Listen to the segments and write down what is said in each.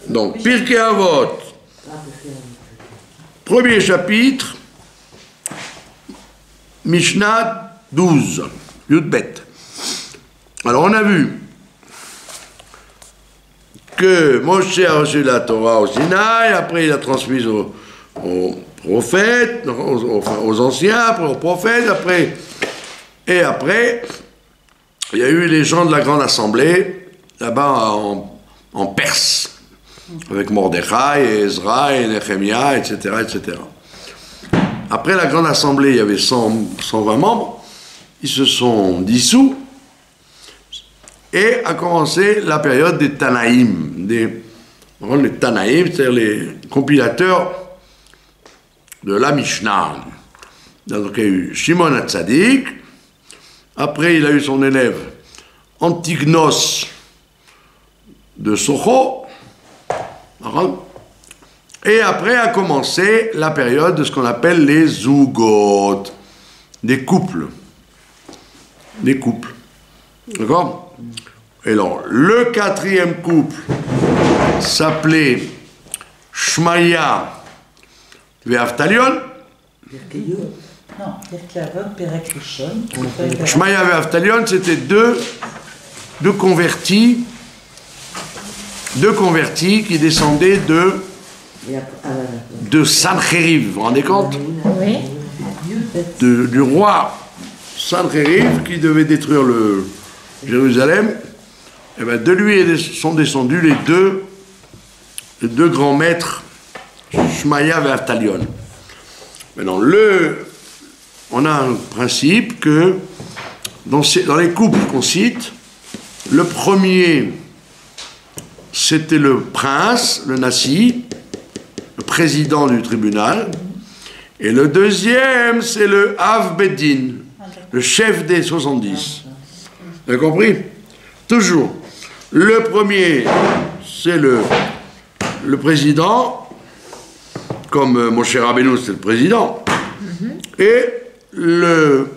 Donc, Pirkei Avot, premier chapitre, Mishnah 12, Yud-Bet. Alors, on a vu que Moshe a reçu la Torah au Sinaï, après il a transmis aux prophètes, aux anciens, après aux prophètes, et après, il y a eu les gens de la grande assemblée, là-bas en Perse, avec Mordechai, et Ezra, et Nehemia, etc., etc. Après la grande assemblée, il y avait 120 membres, ils se sont dissous, et a commencé la période des Tanaïm, les Tanaïm, c'est-à-dire les compilateurs de la Mishnah. Donc il y a eu Shimon HaTzadik, après il a eu son élève Antignos de Socho, et après a commencé la période de ce qu'on appelle les Zugot, des couples. Des couples. D'accord? Et alors, le quatrième couple s'appelait Shmaya Ve'Avtalion. Shmaya Ve'Avtalion, c'était deux convertis qui descendaient de Sancheriv, vous vous rendez compte? Oui. Du roi Sancheriv qui devait détruire Jérusalem. Et bien de lui sont descendus les deux grands maîtres, Shmaya et Avtalion. Maintenant, on a un principe que dans les couples qu'on cite, le premier, c'était le prince, le Nassi, le président du tribunal, et le deuxième, c'est le Av Beddin, le chef des 70. Vous avez compris? Toujours. Le premier, c'est le président, comme Moshe Rabbeinu, c'est le président. Et le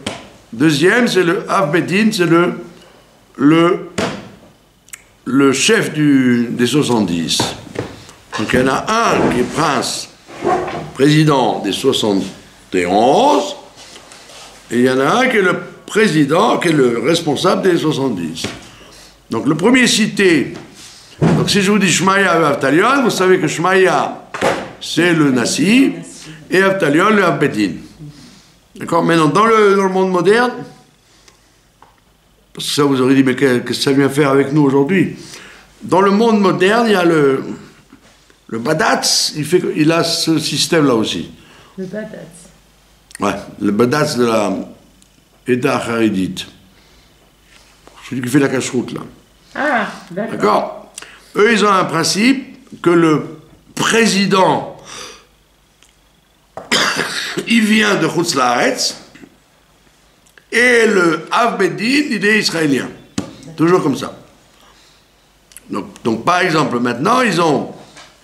deuxième, c'est le Av Beddin, c'est le chef des 70. Donc il y en a un qui est prince, président des 71, et il y en a un qui est le président, qui est le responsable des 70. Donc le premier cité, donc si je vous dis Shmaya et Avtalion, vous savez que Shmaya, c'est le Nassi, et Avtalion, le Av Beddin. D'accord? Maintenant, dans le monde moderne, parce que ça vous aurait dit, mais qu'est-ce que ça vient faire avec nous aujourd'hui? Dans le monde moderne, il y a le Badatz, il a ce système-là aussi. Le Badatz. Ouais, le Badatz de la Eda Haridite. Celui qui fait la cache-route, là. Ah, d'accord. D'accord? Eux, ils ont un principe que le président, il vient de Chutz Laaretz, et le Av Beddin, il est israélien. Toujours comme ça. Donc, par exemple, maintenant, ils ont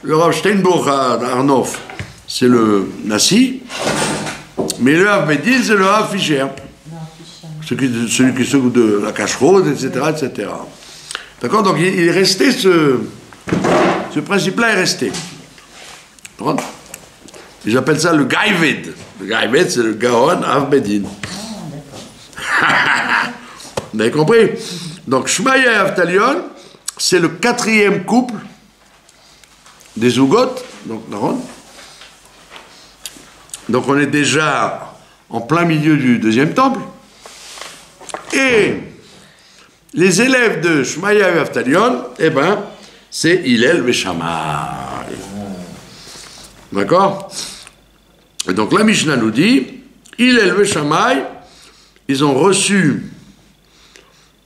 le Rav Steinbuch à Arnof, c'est le Nassi, mais le Av Beddin, c'est le Rav Fischer. Celui qui s'occupe de la cache-rose, etc., etc. D'accord? Donc, il est resté ce principe-là est resté. J'appelle ça le Gaïved. Le Gaïved, c'est le Gaon Av Beddin. Vous avez compris? Donc, Shmaya et Avtalion, c'est le quatrième couple des Zugot, donc on est déjà en plein milieu du deuxième temple. Et les élèves de Shmaya et Avtalion, eh ben, c'est Hillel et Shammai. D'accord? Et donc la Mishnah nous dit, Hillel et Shammai, ils ont reçu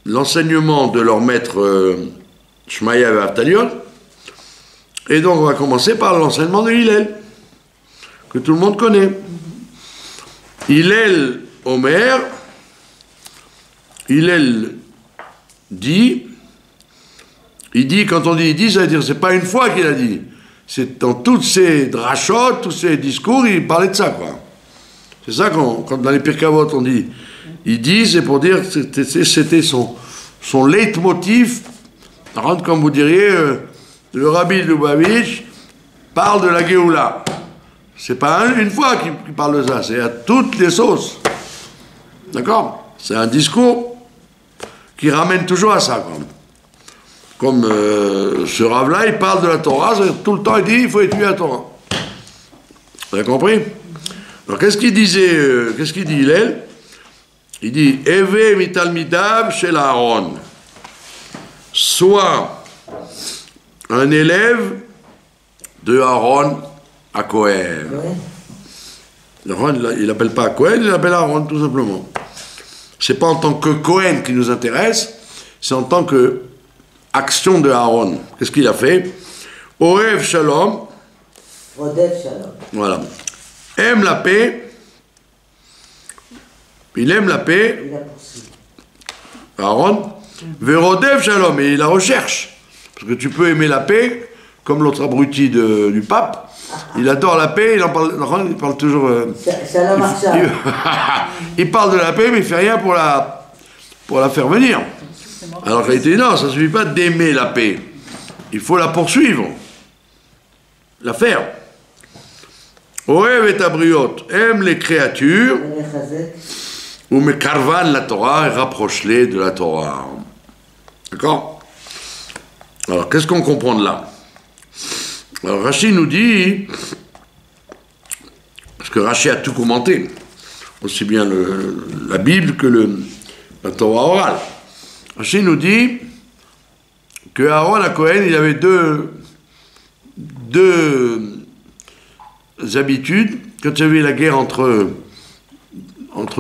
l'enseignement de leur maître Shmaya et Avtalion, et donc on va commencer par l'enseignement de Hillel, que tout le monde connaît. Hillel Omer, Hillel dit, quand on dit il dit, ça veut dire c'est pas une fois qu'il a dit, c'est dans toutes ses drachot, tous ses discours, il parlait de ça, quoi. C'est ça quand dans les Pirkei Avot on dit il dit, c'est pour dire c'était son leitmotiv, comme vous diriez, le Rabbi Lubavitch parle de la Géoula. C'est pas une fois qu'il parle de ça, c'est à toutes les sauces. D'accord? C'est un discours qui ramène toujours à ça. Comme ce Rav-là, il parle de la Torah, tout le temps il dit il faut étudier la Torah. Vous avez compris? Alors qu'est-ce qu'il disait, qu'est-ce qu'il dit Hillel? Il dit Eve mitalmidav shel Aaron. Soit un élève de Aaron à Cohen. Aaron, il n'appelle pas Cohen, il appelle Aaron tout simplement. C'est pas en tant que Cohen qui nous intéresse, c'est en tant que action de Aaron. Qu'est-ce qu'il a fait? Orev Shalom. Voilà. Aime la paix. Il aime la paix. Aaron. Verodev Shalom. Et il la recherche. Parce que tu peux aimer la paix, comme l'autre abruti du pape. Il adore la paix, il parle toujours... il parle de la paix, mais il ne fait rien pour la faire venir. Alors qu'il dit non, ça ne suffit pas d'aimer la paix. Il faut la poursuivre. La faire. Oev et Abriot aime les créatures, ou me carvan la Torah et rapproche-les de la Torah. D'accord? Alors, qu'est-ce qu'on comprend de là? Alors, Rashi nous dit, parce que Rashi a tout commenté, aussi bien la Bible que la Torah orale. Rashi nous dit que Aaron à Cohen, il avait deux habitudes. Quand il y avait la guerre entre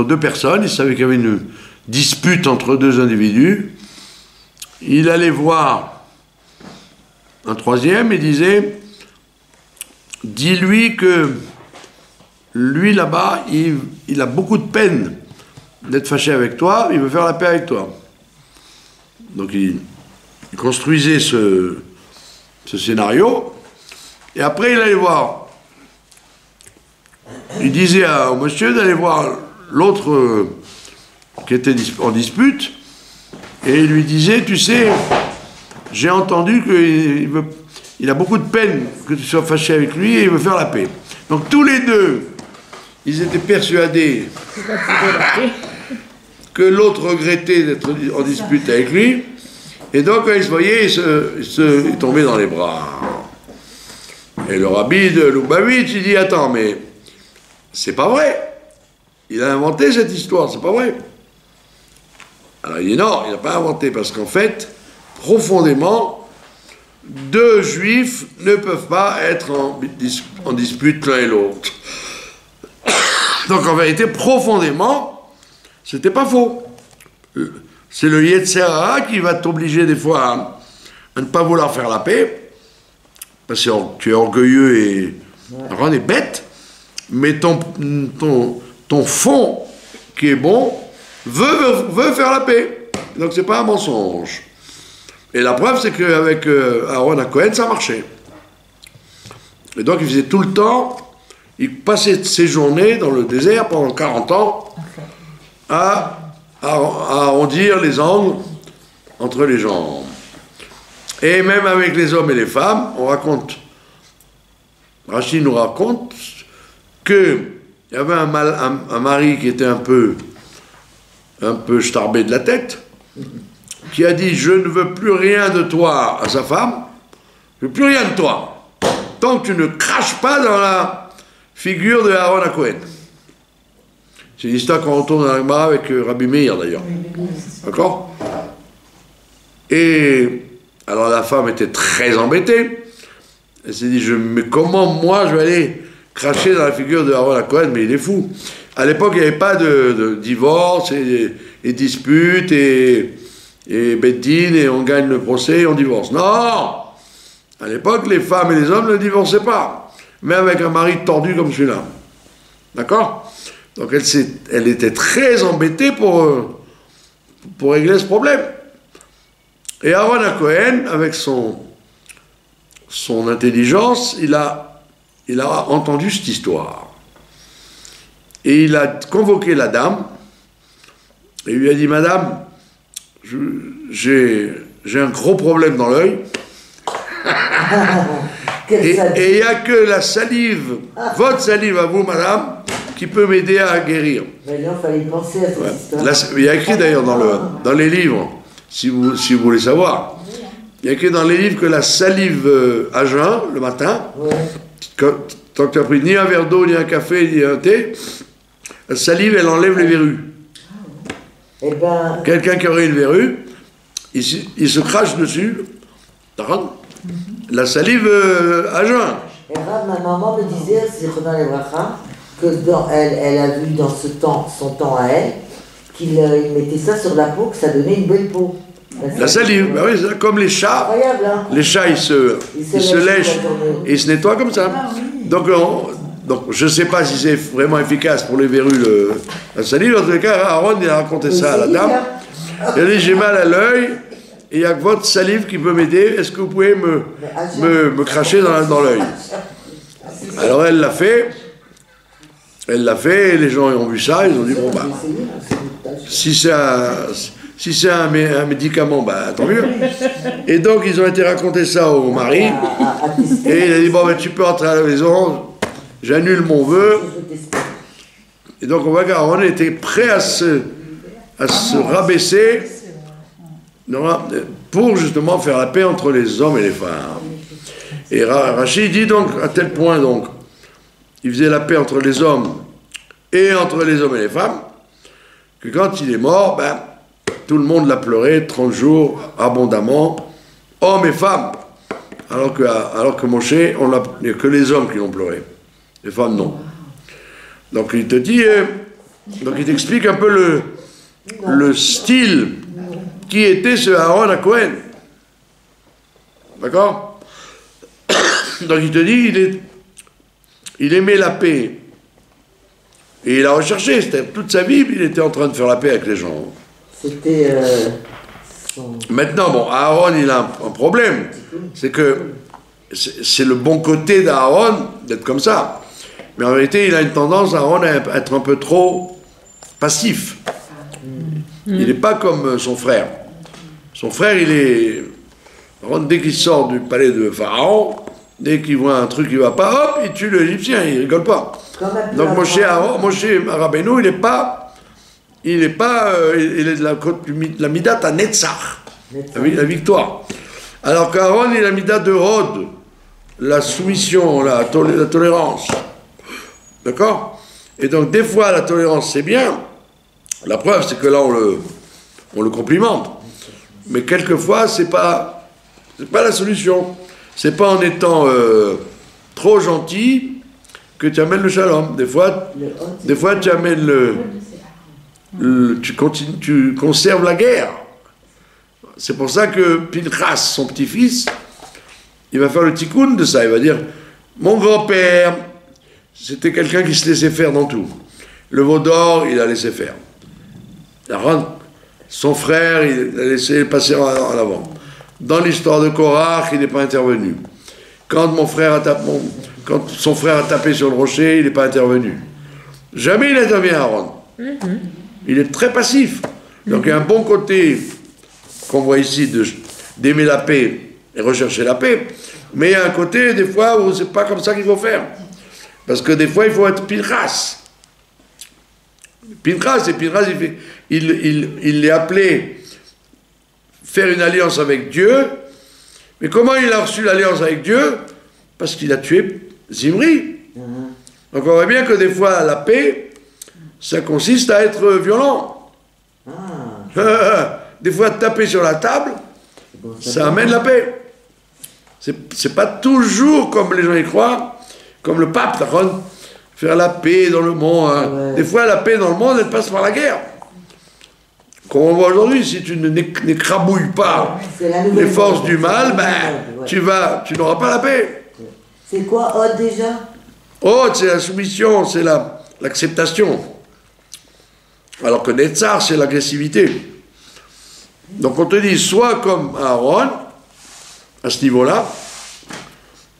deux personnes, il savait qu'il y avait une dispute entre deux individus, il allait voir un troisième et disait dis-lui que lui là-bas, il a beaucoup de peine d'être fâché avec toi, il veut faire la paix avec toi. Donc il construisait ce scénario, et après il allait voir. Il disait au monsieur d'aller voir l'autre qui était en dispute, et il lui disait, tu sais, j'ai entendu qu'il a beaucoup de peine que tu sois fâché avec lui et il veut faire la paix. Donc tous les deux, ils étaient persuadés que l'autre regrettait d'être en dispute avec lui, et donc quand ils se voyaient, ils tombaient dans les bras. Et le rabbi de Lubavitch, il dit, attends, mais c'est pas vrai. Il a inventé cette histoire, c'est pas vrai. Alors il dit non, il n'a pas inventé, parce qu'en fait, profondément, deux juifs ne peuvent pas être en dispute l'un et l'autre. Donc en vérité, profondément, c'était pas faux. C'est le Yetzer Hara qui va t'obliger des fois à ne pas vouloir faire la paix, parce que tu es orgueilleux et on est bête, mais ton fond qui est bon veut faire la paix. Donc c'est pas un mensonge. Et la preuve, c'est qu'avec Aaron à Cohen, ça marchait. Et donc il faisait tout le temps, il passait ses journées dans le désert pendant 40 ans à arrondir les angles entre les gens. Et même avec les hommes et les femmes, on raconte, Rachid nous raconte qu'il y avait un mari qui était un peu starbé de la tête, qui a dit « Je ne veux plus rien de toi » à sa femme, « Je ne veux plus rien de toi, tant que tu ne craches pas dans la figure de Aaron à Cohen. » C'est une histoire qu'on retourne dans la Gemara avec Rabbi Meir d'ailleurs. D'accord? Et alors la femme était très embêtée. Elle s'est dit, mais comment moi je vais aller cracher dans la figure de Aaron à Cohen? Mais il est fou. À l'époque, il n'y avait pas de divorce et disputes et beddin et on gagne le procès et on divorce. Non! À l'époque, les femmes et les hommes ne divorçaient pas. Même avec un mari tordu comme celui-là. D'accord? Donc elle était très embêtée pour régler ce problème. Et Aaron à Cohen, avec son intelligence, il a entendu cette histoire. Et il a convoqué la dame, et il lui a dit, Madame, j'ai un gros problème dans l'œil, Et il n'y a que la salive, votre salive à vous, madame, qui peut m'aider à guérir. Mais là, il fallait penser à cette histoire. Il y a écrit d'ailleurs dans les livres, si vous voulez savoir, il y a écrit dans les livres que la salive à jeun, le matin, tant que tu n'as pris ni un verre d'eau, ni un café, ni un thé, la salive, elle enlève les verrues. Eh ben... Quelqu'un qui aurait une verrue, il se crache dessus, la salive à jeun. Et là, ma maman me disait, c'est Renan Lebracha, que elle a vu dans son temps à elle, qu'il mettait ça sur la peau, que ça donnait une belle peau. La salive, ben oui, c'est comme les chats. Incroyable, hein? Les chats, ils se lèchent et ils se nettoient comme ça. Donc je ne sais pas si c'est vraiment efficace pour les verrues, la salive. En tout cas, Aaron, il a raconté ça à la dame. Il a dit, j'ai mal à l'œil, et il n'y a que votre salive qui peut m'aider. Est-ce que vous pouvez me cracher dans l'œil? Alors elle l'a fait. Elle l'a fait, et les gens ont vu ça, ils ont dit, bon, bah, si c'est un médicament, bah, tant mieux. Et donc, ils ont été raconter ça au mari, et il a dit, bon, bah, tu peux rentrer à la maison, j'annule mon vœu. Et donc, on voit qu'Aaron était prêt à se rabaisser pour justement faire la paix entre les hommes et les femmes. Et Rachid dit donc, à tel point, donc, il faisait la paix entre les hommes et entre les hommes et les femmes, que quand il est mort, ben, tout le monde l'a pleuré 30 jours abondamment, hommes et femmes. Alors que Moshe, il n'y a que les hommes qui l'ont pleuré. Les femmes, non. Donc il te dit, donc il t'explique un peu le style qui était ce Aaron à Cohen. D'accord? Donc il te dit, il aimait la paix. Et il a recherché, toute sa vie, il était en train de faire la paix avec les gens. C'était... Maintenant, bon, Aaron, il a un problème. C'est que c'est le bon côté d'Aaron d'être comme ça. Mais en vérité, il a une tendance, Aaron, à être un peu trop passif. Il n'est pas comme son frère. Son frère, Aaron, dès qu'il sort du palais de Pharaon, dès qu'il voit un truc qui ne va pas, hop, il tue l'Égyptien, il ne rigole pas. Donc Moshe Rabbeinu, il est de la midat à Netzach, la victoire. Alors qu'Aaron, il a la midat de Hod, la soumission, la tolérance. D'accord? Et donc des fois, la tolérance, c'est bien. La preuve, c'est que là, on le complimente. Mais quelquefois, c'est pas la solution. C'est pas en étant trop gentil que tu amènes le shalom. Des fois tu amènes tu conserves la guerre. C'est pour ça que Pinchas, son petit-fils, il va faire le tikkun de ça. Il va dire, mon grand-père, c'était quelqu'un qui se laissait faire dans tout. Le veau d'or, il a laissé faire. Son frère, il a laissé passer en avant. Dans l'histoire de Korach, il n'est pas intervenu. Quand son frère a tapé sur le rocher, il n'est pas intervenu. Jamais il intervient, Aaron. Il est très passif. Donc il y a un bon côté qu'on voit ici d'aimer la paix et rechercher la paix. Mais il y a un côté, des fois, où c'est pas comme ça qu'il faut faire. Parce que des fois, il faut être Pinchas. Pinchas, il est appelé faire une alliance avec Dieu. Mais comment il a reçu l'alliance avec Dieu? Parce qu'il a tué Zimri. Donc on voit bien que des fois, la paix, ça consiste à être violent. Des fois, taper sur la table, ça amène la paix. C'est pas toujours comme les gens y croient, comme le pape, faire la paix dans le monde. Hein. Des fois, la paix dans le monde, elle passe par la guerre. Comme on voit aujourd'hui, si tu n'écrabouilles pas les forces du mal, ben, tu n'auras pas la paix. C'est quoi Hod déjà? Hod, c'est la soumission, c'est l'acceptation. Alors que Netzar, c'est l'agressivité. Donc on te dit, sois comme Aaron, à ce niveau-là.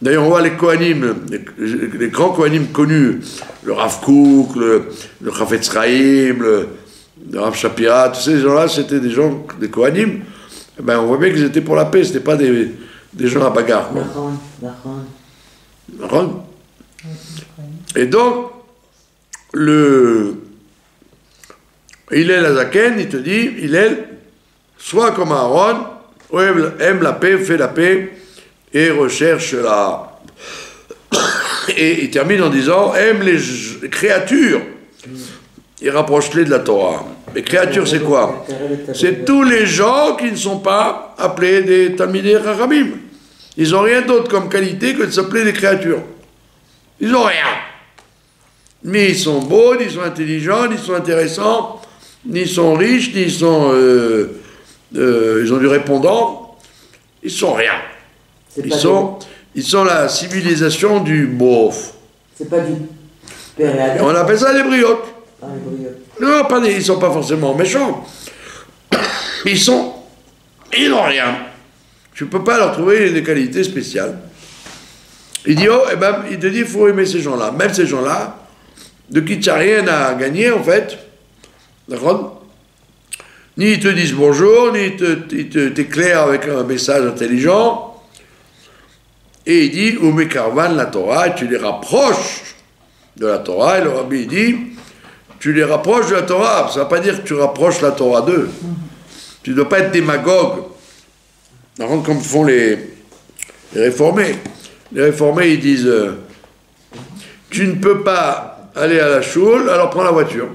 D'ailleurs, on voit les Kohanim, les grands Kohanim connus, le Rav Kook, le Chafetz Chaim, le Rav Shapira, tous ces gens-là, c'était des Kohanim. Ben, on voit bien qu'ils étaient pour la paix, c'était pas des des gens à bagarre. Et donc, Hillel Azaken, il te dit, Hillel, sois comme Aaron, aime la paix, fais la paix, et recherche la... Et il termine en disant, aime les créatures, et rapproche-les de la Torah. Les créatures, c'est quoi? C'est tous les gens qui ne sont pas appelés des Talmidei Chachamim. Ils n'ont rien d'autre comme qualité que de s'appeler des créatures. Ils n'ont rien. Mais ils sont beaux, ni ils sont intelligents, ni ils sont intéressants, ni ils sont riches, ni ils sont... ils ont du répondant. Ils sont rien. Ils sont la civilisation du beauf. C'est pas du père. On appelle ça les brioches. Ah, les brioches. Non, ils ne sont pas forcément méchants. Ils n'ont rien. Tu ne peux pas leur trouver des qualités spéciales. Il dit, il te dit, il faut aimer ces gens-là. Même ces gens-là, de qui tu n'as rien à gagner, en fait. D'accord? Ni ils te disent bonjour, ni ils t'éclairent avec un message intelligent. Et il dit, Umekarvan la Torah, et tu les rapproches de la Torah. Et le rabbi dit, tu les rapproches de la Torah. Ça ne veut pas dire que tu rapproches la Torah d'eux. Tu ne dois pas être démagogue. Par contre, comme font les réformés. Les réformés, ils disent, tu ne peux pas aller à la choule, alors prends la voiture.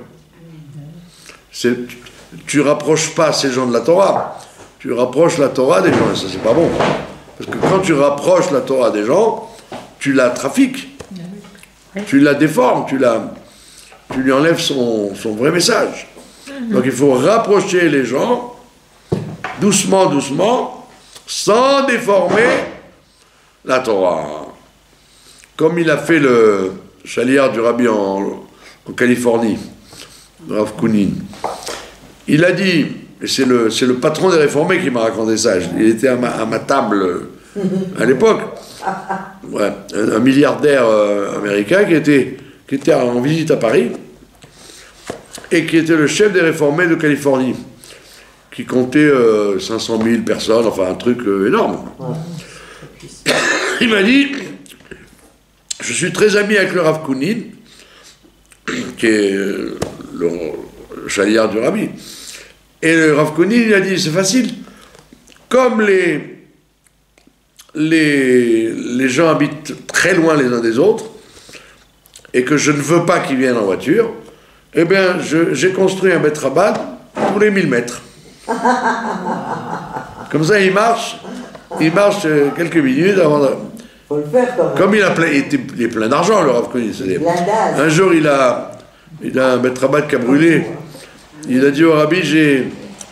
Tu rapproches pas ces gens de la Torah. Tu rapproches la Torah des gens. Et ça, c'est pas bon. Parce que quand tu rapproches la Torah des gens, tu la trafiques. Tu la déformes, tu lui enlèves son vrai message. Donc il faut rapprocher les gens, doucement, doucement, sans déformer la Torah. Comme il a fait le chaliard du rabbi en Californie, Rav Kounin. Il a dit, et c'est le patron des réformés qui m'a raconté ça, il était à ma table à l'époque, ouais, un milliardaire américain qui était en visite à Paris, et qui était le chef des réformés de Californie, qui comptait 500 000 personnes, enfin un truc énorme. Il m'a dit, je suis très ami avec le Rav Kounin, qui est le chaliard du rabbi. Et le Rav Kounin, il a dit, c'est facile. Comme les gens habitent très loin les uns des autres, et que je ne veux pas qu'ils viennent en voiture, eh bien, j'ai construit un Beth Rabbad tous les 1000 mètres. Comme ça, il marche quelques minutes avant de... Faut le faire quand même. Comme il est plein d'argent, le Rav Kounin. Un jour, il a un Beth Rabbad qui a brûlé. Il a dit au rabbi, j'ai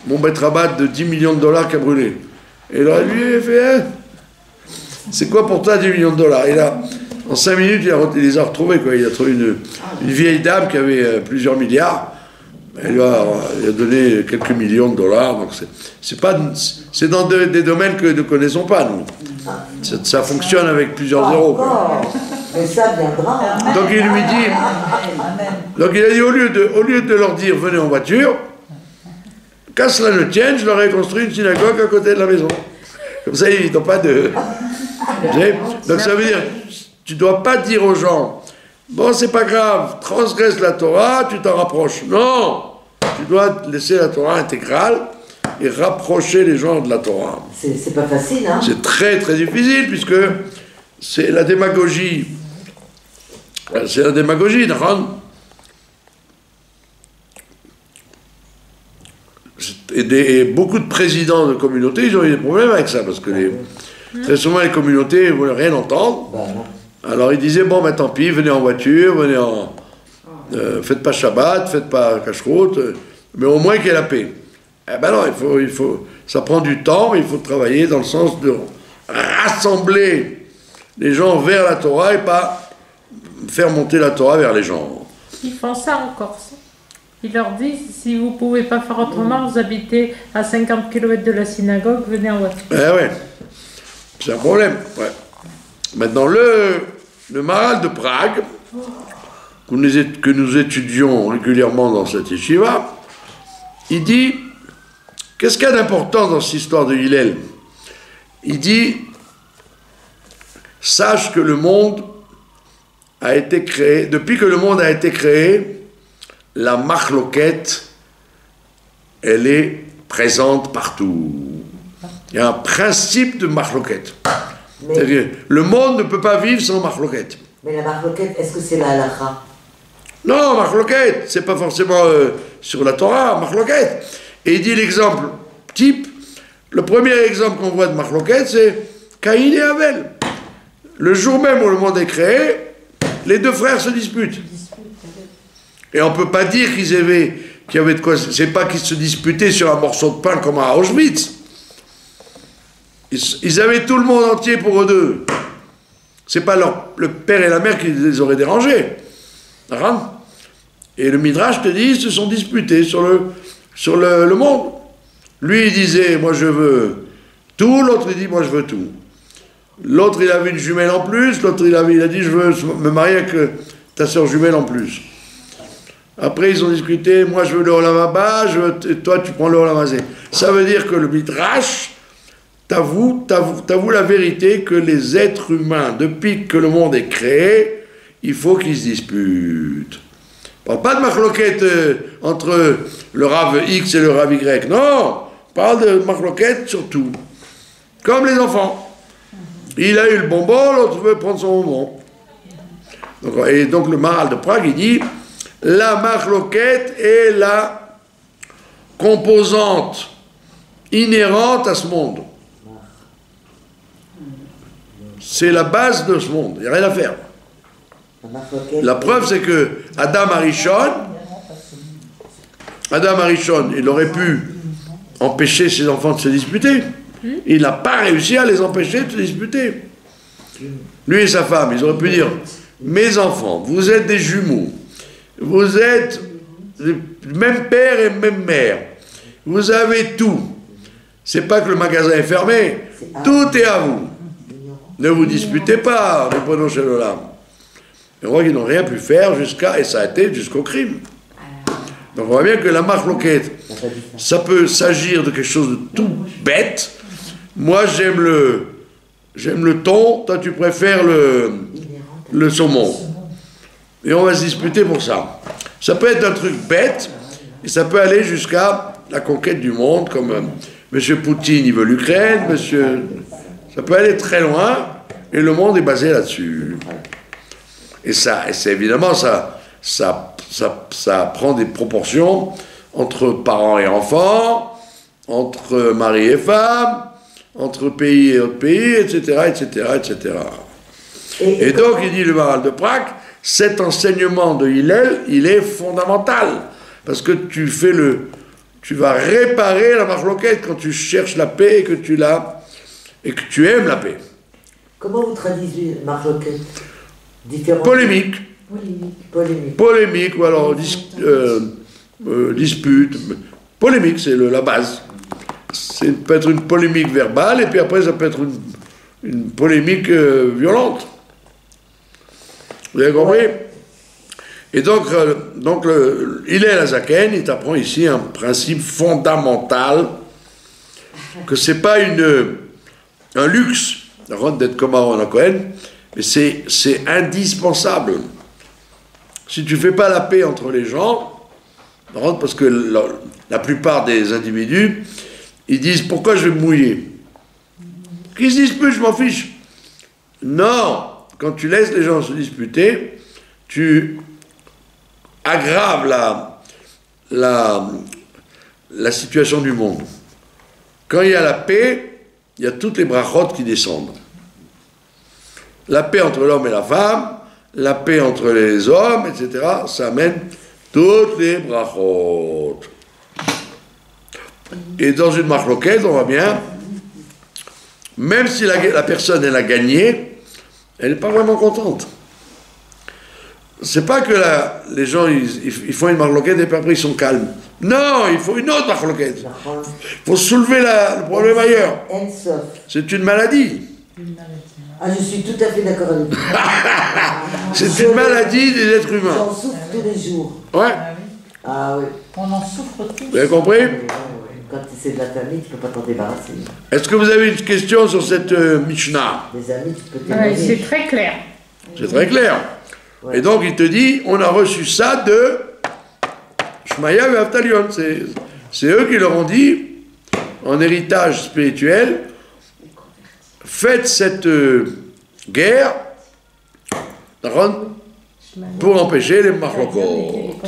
mon Beth Rabbad de 10 millions de dollars qui a brûlé. Et le rabbi, il a fait, c'est quoi pour toi 10 millions de dollars? Et là, en 5 minutes, il les a retrouvés, quoi. Il a trouvé une vieille dame qui avait plusieurs milliards. Elle lui a donné quelques millions de dollars. Donc c'est dans des domaines que nous ne connaissons pas, nous. Ça fonctionne avec plusieurs euros, quoi. Mais ça viendra. Donc il lui dit, donc il a dit, au lieu de leur dire venez en voiture, qu'à cela ne tienne, je leur ai construit une synagogue à côté de la maison. Comme ça, ils n'ont pas de... Donc ça veut dire, tu ne dois pas dire aux gens, bon, c'est pas grave, transgresse la Torah, tu t'en rapproches. Non, tu dois laisser la Torah intégrale et rapprocher les gens de la Torah. C'est pas facile, hein? C'est très très difficile, puisque c'est la démagogie. C'est la démagogie, d'accord? Et beaucoup de présidents de communautés, ils ont eu des problèmes avec ça, parce que très souvent les communautés ne voulaient rien entendre. Alors ils disaient, bon, ben tant pis, venez en voiture, faites pas Shabbat, faites pas Kashrut, mais au moins qu'il y ait la paix. Eh ben non, ça prend du temps, mais il faut travailler dans le sens de rassembler les gens vers la Torah et pas faire monter la Torah vers les gens. Ils font ça en Corse. Ils leur disent, si vous ne pouvez pas faire autrement, vous habitez à 50 km de la synagogue, venez en voiture. Eh ouais, c'est un problème. Ouais. Maintenant, le Maharal de Prague, que nous étudions régulièrement dans cette yeshiva, il dit, qu'est-ce qu'il y a d'important dans cette histoire de Hillel? Il dit, sache que le monde a été créé, depuis que le monde a été créé, la machloket, elle est présente partout. Il y a un principe de machloket. C'est-à-dire, le monde ne peut pas vivre sans machloket. Mais la machloket, est-ce que c'est la halakha? Non, machloket, c'est pas forcément sur la Torah, machloket. Et il dit l'exemple type, le premier exemple qu'on voit de machloket, c'est Caïn et Abel. Le jour même où le monde est créé, les deux frères se disputent. Et on ne peut pas dire qu'il y avait de quoi. C'est pas qu'ils se disputaient sur un morceau de pain comme à Auschwitz. Ils avaient tout le monde entier pour eux deux. C'est pas le père et la mère qui les auraient dérangés. Et le Midrash te dit, ils se sont disputés sur le monde. Lui, il disait, moi je veux tout, l'autre il dit, moi je veux tout. L'autre, il avait une jumelle en plus, l'autre, il a dit, je veux me marier avec ta soeur jumelle en plus. Après, ils ont discuté, moi je veux le Olam Haba, toi tu prends le Olam Hazé. Ça veut dire que le Midrash t'avoue la vérité que les êtres humains, depuis que le monde est créé, il faut qu'ils se disputent. On parle pas de machloket entre le Rav X et le Rav Y, non, on parle de machloket surtout. Comme les enfants. Il a eu le bonbon, l'autre veut prendre son bonbon. Et donc le Maharal de Prague, il dit, la machloket est la composante inhérente à ce monde. C'est la base de ce monde, il n'y a rien à faire. La preuve, c'est que Adam Arishon, il aurait pu empêcher ses enfants de se disputer. Il n'a pas réussi à les empêcher de se disputer. Lui et sa femme, ils auraient pu dire, mes enfants, vous êtes des jumeaux, vous êtes même père et même mère, vous avez tout. C'est pas que le magasin est fermé, tout est à vous. Ne vous disputez pas, reprenons chez l'Olam. Et on voit qu'ils n'ont rien pu faire et ça a été jusqu'au crime. Donc on voit bien que la machloket, ça peut s'agir de quelque chose de tout bête. Moi j'aime le thon, toi tu préfères le saumon. Et on va se disputer pour ça. Ça peut être un truc bête, et ça peut aller jusqu'à la conquête du monde, comme M. Poutine, il veut l'Ukraine, ça peut aller très loin, et le monde est basé là-dessus. Et c'est évidemment, ça prend des proportions entre parents et enfants, entre mari et femme, entre pays et autres pays, etc., etc., etc. Et donc, il dit le Maharal de Prague, cet enseignement de Hillel, il est fondamental, parce que tu vas réparer la machloket quand tu cherches la paix et que tu aimes la paix. Comment vous traduisez machloket? Polémique. Polémique, ou alors dispute. Polémique, c'est la base. Ça peut être une polémique verbale, et puis après, ça peut être une polémique violente. Vous avez compris? Et donc Hillel Hazaken, il t'apprend ici un principe fondamental, que c'est pas un luxe d'être comme Aaron Cohen, mais c'est indispensable. Si tu fais pas la paix entre les gens, parce que la plupart des individus, ils disent, pourquoi je vais me mouiller? Qu'ils se disputent, je m'en fiche. Non, quand tu laisses les gens se disputer, tu aggraves la situation du monde. Quand il y a la paix, il y a toutes les brachot qui descendent. La paix entre l'homme et la femme, la paix entre les hommes, etc., ça amène toutes les brachot. Et dans une machloket, on voit bien, même si la personne, elle a gagné, elle n'est pas vraiment contente. C'est pas que les gens, ils font une machloket et puis après ils sont calmes. Non, il faut une autre machloket. Il faut soulever le problème ailleurs. C'est une maladie. Ah, je suis tout à fait d'accord avec vous. C'est une maladie des êtres humains. J'en souffre tous les jours. Ouais. Ah oui. On en souffre tous. Vous avez compris? Quand c'est de la famille, tu ne peux pas t'en débarrasser. Est-ce que vous avez une question sur cette Mishnah? Les amis, tu peux témoigner. C'est très clair. C'est très clair. Ouais. Et donc il te dit, on a reçu ça de Shmaya et Avtalion. C'est eux qui leur ont dit, en héritage spirituel, faites cette guerre pour empêcher les machlokot.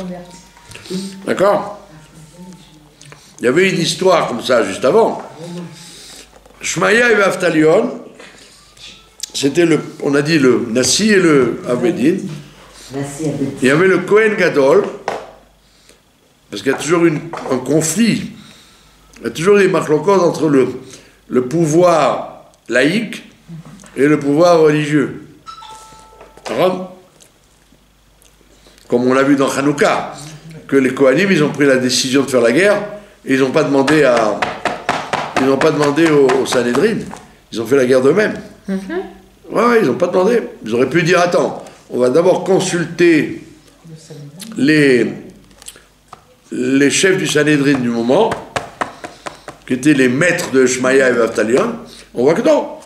D'accord? Il y avait une histoire comme ça juste avant. Shmaya et Avtalion, c'était on a dit le Nassi et le Avedin. Il y avait le Kohen Gadol, parce qu'il y a toujours un conflit, il y a toujours des machlokot entre le pouvoir laïque et le pouvoir religieux. Comme on l'a vu dans Hanouka, que les Kohanim, ils ont pris la décision de faire la guerre, et ils n'ont pas demandé au Sanhédrin, ils ont fait la guerre d'eux-mêmes. Ouais, ils n'ont pas demandé. Ils auraient pu dire, attends, on va d'abord consulter les chefs du Sanhédrin du moment, qui étaient les maîtres de Shmaya et Avtalion. On voit que non.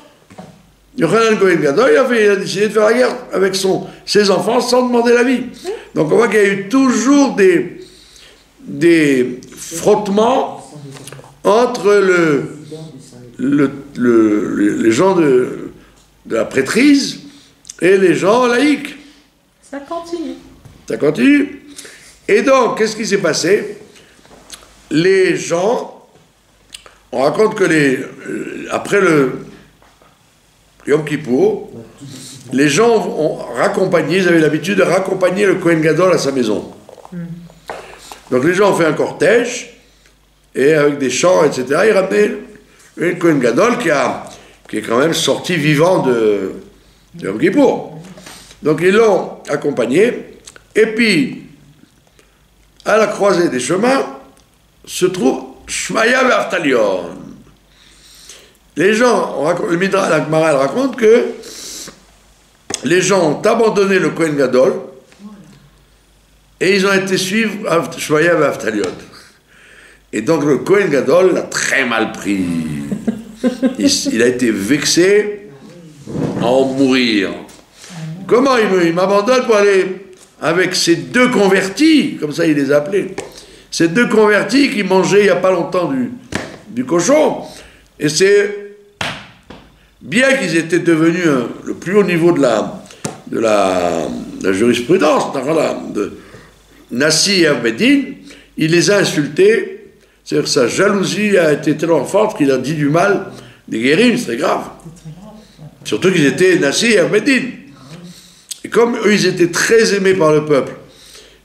Yochanan Kohen Gadol, il a décidé de faire la guerre avec ses enfants sans demander l'avis. Donc on voit qu'il y a eu toujours des frottements entre les gens de la prêtrise et les gens laïcs. Ça continue. Ça continue. Et donc, qu'est-ce qui s'est passé? Les gens, on raconte que après le Yom Kippour, les gens ont raccompagné, ils avaient l'habitude de raccompagner le Kohen Gadol à sa maison. Donc les gens ont fait un cortège, et avec des chants, etc., ils ramenaient le Kohen Gadol qui est quand même sorti vivant de Yom Kippour. Donc ils l'ont accompagné, et puis, à la croisée des chemins, se trouve Shmaya et Avtalion. Les gens, le Midrash, la Gemara, elle raconte que les gens ont abandonné le Kohen Gadol et ils ont été suivre Shmaya et Avtalion. Et donc le Kohen Gadol l'a très mal pris. Il a été vexé à en mourir. Comment il m'abandonne pour aller avec ces deux convertis, comme ça il les appelait, ces deux convertis qui mangeaient il n'y a pas longtemps du cochon. Et c'est bien qu'ils étaient devenus le plus haut niveau de la jurisprudence, de Nassi et Avedin, il les a insultés. C'est-à-dire que sa jalousie a été tellement forte qu'il a dit du mal des guérims, c'est grave. Surtout qu'ils étaient Nassi et Avedin. Et comme eux, ils étaient très aimés par le peuple,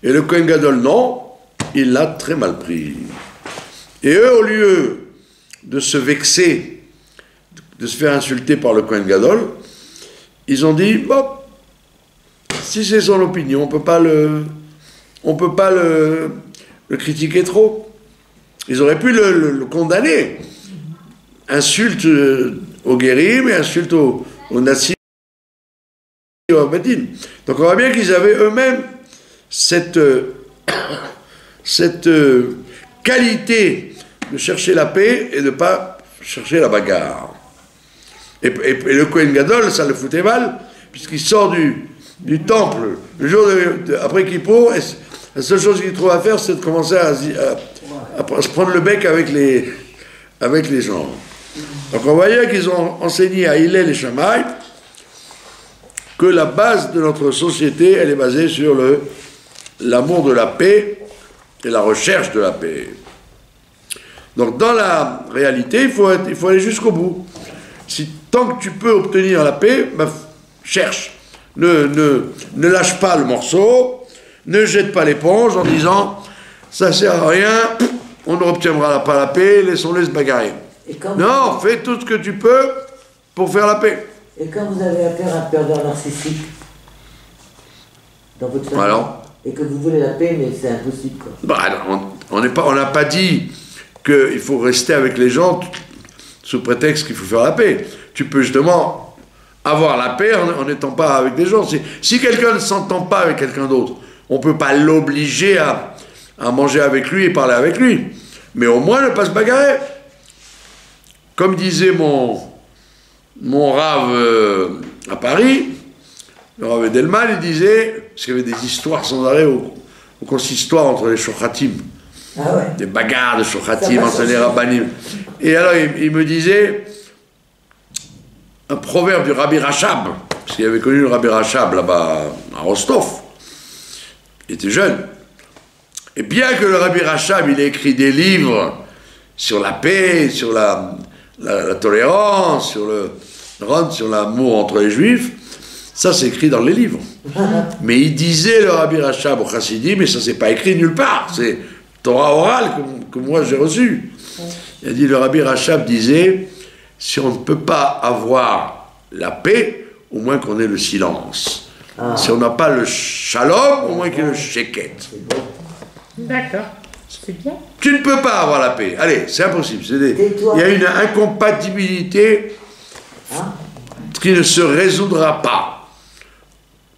et le Kohen Gadol, non, il l'a très mal pris. Et eux, au lieu de se vexer, de se faire insulter par le Kohen Gadol, ils ont dit, bon, si c'est son opinion, on peut pas le critiquer trop. Ils auraient pu le condamner. Insulte au guérim et insulte au Nassi. Donc on voit bien qu'ils avaient eux-mêmes cette qualité de chercher la paix et de ne pas chercher la bagarre. Et le Kohen Gadol, ça le foutait mal, puisqu'il sort du temple le jour après Kippour, et la seule chose qu'il trouve à faire, c'est de commencer à se prendre le bec avec les gens. Donc on voyait qu'ils ont enseigné à Hillel et Shammai que la base de notre société, elle est basée sur l'amour de la paix et la recherche de la paix. Donc dans la réalité, il faut aller jusqu'au bout. Tant que tu peux obtenir la paix, ben, cherche. Ne lâche pas le morceau, ne jette pas l'éponge en disant « ça sert à rien, on n'obtiendra pas la paix, laissons-les se bagarrer ». Non, fais tout ce que tu peux pour faire la paix. Et quand vous avez affaire à un perdeur narcissique dans votre famille, alors, et que vous voulez la paix, mais c'est impossible, quoi. Bah, on n'a pas dit qu'il faut rester avec les gens sous prétexte qu'il faut faire la paix. Tu peux justement avoir la paix en n'étant pas avec des gens. Si quelqu'un ne s'entend pas avec quelqu'un d'autre, on ne peut pas l'obliger à manger avec lui et parler avec lui. mais au moins ne pas se bagarrer. Comme disait mon rave à Paris, le rave Edelman, il disait, parce qu'il y avait des histoires sans arrêt au consistoire entre les shochatim, des bagarres de shochatim entre les rabbanim. Et alors il me disait un proverbe du Rabbi Rachab, parce qu'il avait connu le Rabbi Rachab là-bas à Rostov. Il était jeune. Et bien que le Rabbi Rachab, il ait écrit des livres sur la paix, sur la tolérance, sur l'amour entre les juifs, ça c'est écrit dans les livres. Mais il disait le Rabbi Rachab au Chassidi, mais ça c'est pas écrit nulle part, c'est Torah orale que moi j'ai reçu. Il a dit, le Rabbi Rachab disait, si on ne peut pas avoir la paix, au moins qu'on ait le silence. Si on n'a pas le shalom, au moins qu'il y ait le sheket. D'accord, c'est bien. Tu ne peux pas avoir la paix. Allez, c'est impossible. Il y a une incompatibilité qui ne se résoudra pas.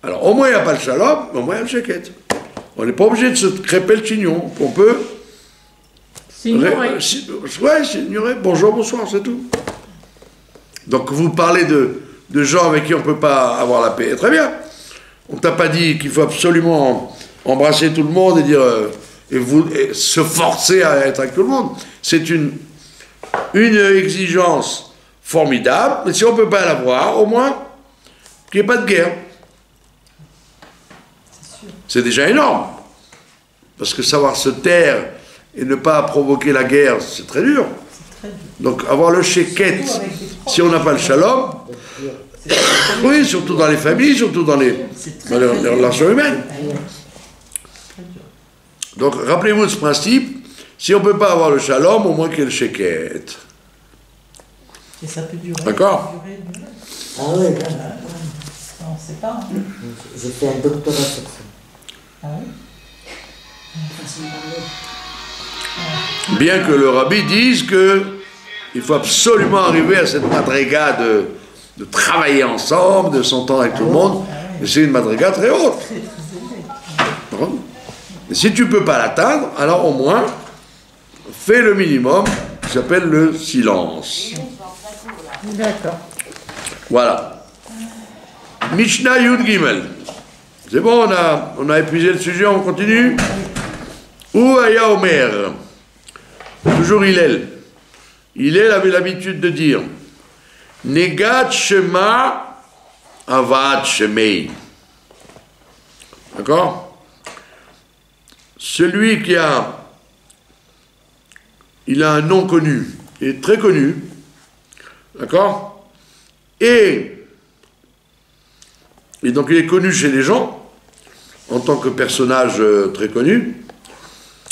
Alors, au moins, il n'y a pas le shalom, mais au moins, il y a le sheket. On n'est pas obligé de se crêper le chignon. On peut... s'ignorer. S'ignorer. Bonjour, bonsoir, c'est tout. Donc, vous parlez de gens avec qui on ne peut pas avoir la paix. Très bien. On ne t'a pas dit qu'il faut absolument embrasser tout le monde et dire... et se forcer à être avec tout le monde. C'est une exigence formidable, mais si on ne peut pas l'avoir, au moins, qu'il n'y ait pas de guerre. C'est déjà énorme. Parce que savoir se taire et ne pas provoquer la guerre, c'est très dur. Donc avoir le sheket, si on n'a pas le shalom, oui, surtout dans les familles, surtout dans les relations humaines. Donc, rappelez-vous de ce principe, si on ne peut pas avoir le shalom, au moins qu'il y ait le sheket. Et ça peut durer. D'accord? Ah oui, on ne sait pas. Hein. J'ai fait un doctorat sur ça. Ah oui. Bien que le rabbi dise qu'il faut absolument arriver à cette madriga de travailler ensemble, de s'entendre avec tout le monde, mais c'est une madriga très haute. Et si tu ne peux pas l'atteindre, alors au moins, fais le minimum, qui s'appelle le silence. D'accord. Voilà. Mishnah Yud Gimel. C'est bon, on a épuisé le sujet, on continue. Ou Aya Omer. Toujours Hillel. Hillel avait l'habitude de dire Negat Shema Avad Shemei. D'accord? Celui il a un nom connu, il est très connu, d'accord? Et donc il est connu chez les gens, en tant que personnage très connu.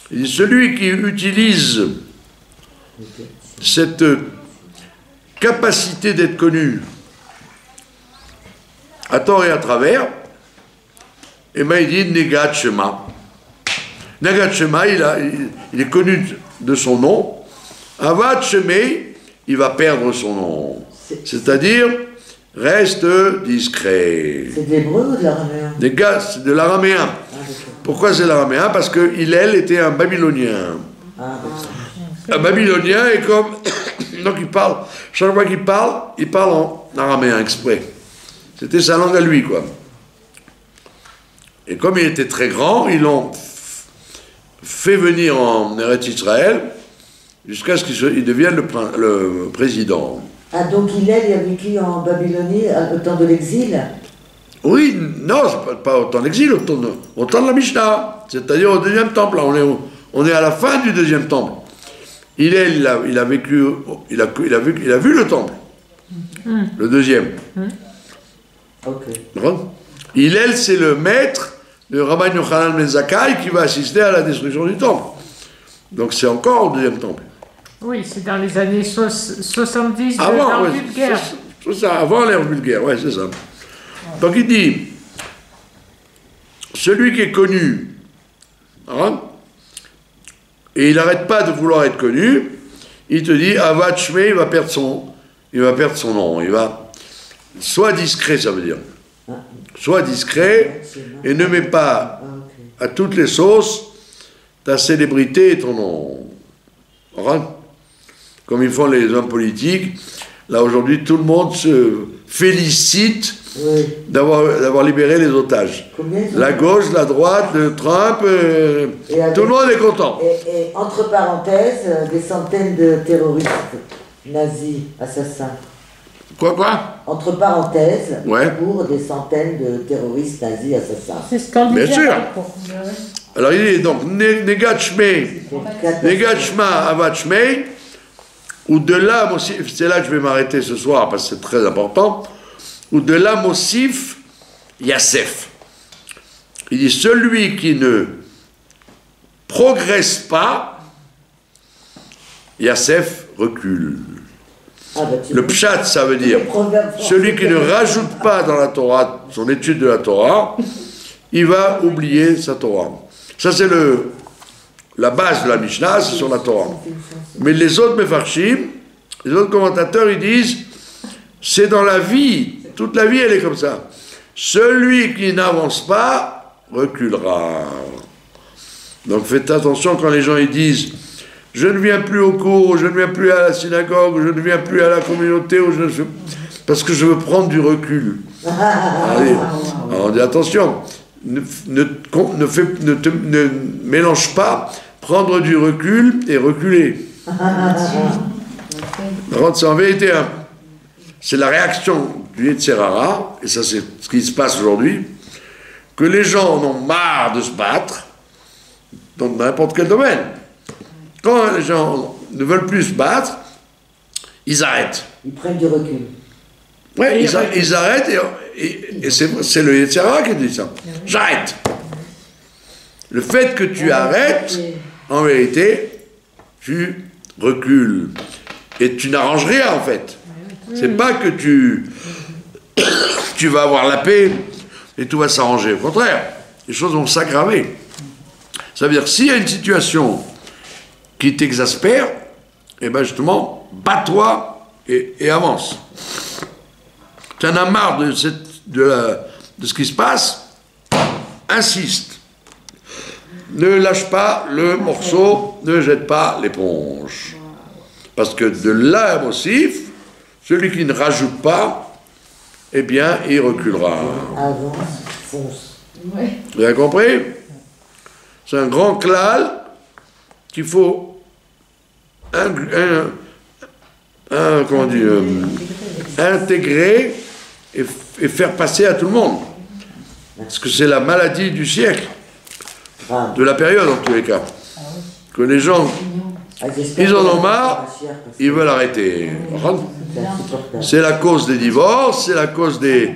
Il dit, celui qui utilise cette capacité d'être connu à tort et à travers, et bien il dit Negat Shema. Negat Shema, il est connu de son nom. Avad Shemei, il va perdre son nom. C'est-à-dire, reste discret. C'est de l'hébreu ou de l'araméen? C'est de l'araméen. Pourquoi c'est l'araméen? Parce que Hillel était un babylonien. Un babylonien est comme... Donc il parle, chaque fois qu'il parle en araméen exprès. C'était sa langue à lui, quoi. Et comme il était très grand, ils l'ont fait venir en Eretz Israël jusqu'à ce qu'il devienne le président. Ah, donc il a vécu en Babylonie au temps de l'exil? Oui, non, c'est pas au temps de l'exil, au temps de la Mishnah, c'est-à-dire au deuxième temple. Là, on est à la fin du deuxième temple. Il a vécu, il a vu le temple, le deuxième. Ok. Hillel, c'est le maître de Rabbi Yochanan ben Zakkai qui va assister à la destruction du temple. Donc c'est encore au deuxième temple. Oui, c'est dans les années 70 de avant, l'ère vulgaire. C'est ça, avant l'ère vulgaire, ouais, c'est ça. Donc il dit, celui qui est connu, hein, et il n'arrête pas de vouloir être connu, il te dit, Avad Shmei, il va perdre son nom, il va... Sois discret, ça veut dire. Sois discret et ne mets pas à toutes les sauces ta célébrité et ton nom. Comme ils font les hommes politiques. Là, aujourd'hui, tout le monde se félicite d'avoir libéré les otages. La gauche, la droite, Trump, tout le monde est content. Et entre parenthèses, des centaines de terroristes nazis, assassins. Quoi Entre parenthèses, Ouais. pour des centaines de terroristes nazis, assassins. C'est ce qu'on dit. Bien sûr. Alors il dit donc Negachma Avachmei, ou de là, c'est là que je vais m'arrêter ce soir parce que c'est très important, ou de là Mosif Yassef. Il dit celui qui ne progresse pas, Yassef recule. Le pshat, ça veut dire celui qui ne rajoute pas dans la Torah son étude de la Torah, il va oublier sa Torah. Ça, c'est la base de la Mishnah, c'est sur la Torah. Mais les autres Mefarshim, les autres commentateurs, ils disent c'est dans la vie, toute la vie, elle est comme ça. Celui qui n'avance pas reculera. Donc faites attention quand les gens ils disent je ne viens plus au cours, je ne viens plus à la synagogue, je ne viens plus à la communauté, parce que je veux prendre du recul. Allez, alors on dit attention, ne mélange pas prendre du recul et reculer. C'est en vérité, c'est la réaction du Yetzer Hara, et ça c'est ce qui se passe aujourd'hui, que les gens en ont marre de se battre dans n'importe quel domaine. Quand les gens ne veulent plus se battre, ils arrêtent. Ils prennent du recul. Oui, ils arrêtent, et c'est le Yetzer Hara qui dit ça. J'arrête. Le fait que tu arrêtes, en vérité, tu recules. Et tu n'arranges rien, en fait. C'est pas que tu vas avoir la paix et tout va s'arranger. Au contraire, les choses vont s'aggraver. Ça veut dire que s'il y a une situation qui t'exaspère, eh bien justement, bats-toi et avance. Tu en as marre de ce qui se passe, insiste. Ne lâche pas le morceau, ne jette pas l'éponge. Parce que de là, Mosif, celui qui ne rajoute pas, eh bien, il reculera. Avance, fonce. Vous avez compris? C'est un grand klal qu'il faut intégrer et faire passer à tout le monde. Parce que c'est la maladie du siècle, de la période en tous les cas. Que les gens, ils en ont marre, ils veulent arrêter. C'est la cause des divorces, c'est la cause des...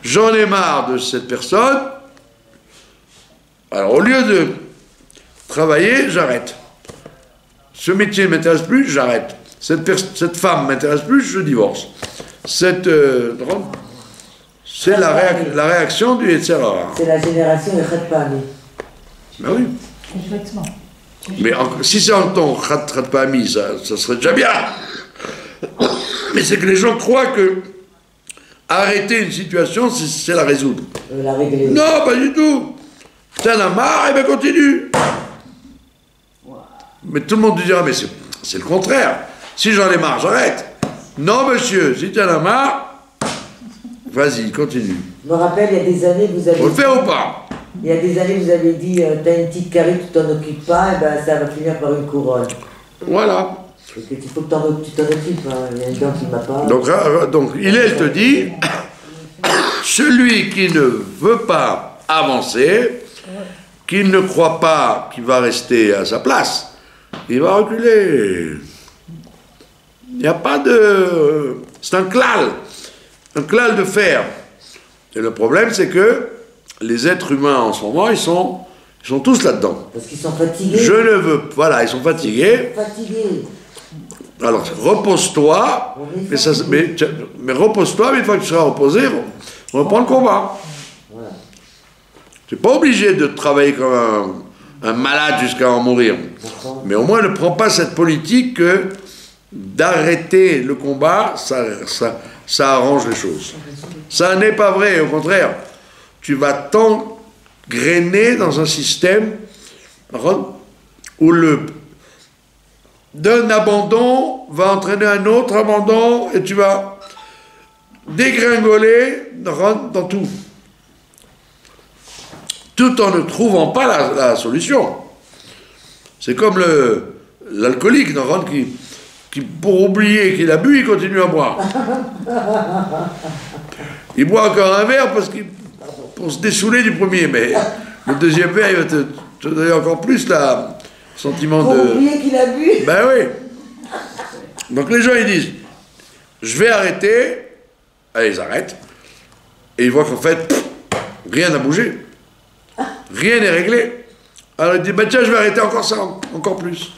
J'en ai marre de cette personne, alors au lieu de travailler, j'arrête. Ce métier ne m'intéresse plus, j'arrête. Cette femme ne m'intéresse plus, je divorce. C'est la réaction du Yetzer Hara. C'est la génération de Chat Pa'ami. Ben oui. Complètement. Mais si c'est en temps Chat Pa'ami, ça serait déjà bien. Mais c'est que les gens croient que arrêter une situation, c'est la résoudre. La régler. Non, pas du tout. T'en as marre, et bien continue. Mais tout le monde dira, mais c'est le contraire. Si j'en ai marre, j'arrête. Non, monsieur, si t'en as marre, vas-y, continue. Je me rappelle, il y a des années, vous avez... Faut le faire ou pas? Il y a des années, vous avez dit, t'as une petite carie, tu t'en occupes pas, et ben ça va finir par une couronne. Voilà. Parce que il faut que tu t'en occupes, hein. Il y a une dent qui m'a pas... Donc il te dit, celui qui ne veut pas avancer, qui ne croit pas qu'il va rester à sa place, il va reculer. Il n'y a pas de... C'est un klal de fer. Et le problème, c'est que les êtres humains, en ce moment, ils sont tous là-dedans. Parce qu'ils sont fatigués. Je ne veux... Voilà, ils sont fatigués. Fatigués. Alors, repose-toi, mais repose-toi, mais une fois que tu seras reposé, on reprend le combat. Voilà. Tu n'es pas obligé de travailler comme un malade jusqu'à en mourir. Mais au moins, ne prends pas cette politique que d'arrêter le combat, ça arrange les choses. Ça n'est pas vrai, au contraire. Tu vas t'engrainer dans un système où d'un abandon va entraîner un autre abandon et tu vas dégringoler dans tout. Tout en ne trouvant pas la solution. C'est comme l'alcoolique, qui, pour oublier qu'il a bu, il continue à boire. Il boit encore un verre pour se dessouler du premier, mais le deuxième verre, il va te donner encore plus le sentiment pour oublier qu'il a bu. Ben oui. Donc les gens, ils disent, je vais arrêter. Allez, ils arrêtent. Et ils voient qu'en fait, rien n'a bougé. Rien n'est réglé. Alors ils disent, ben tiens, je vais arrêter encore ça, encore plus.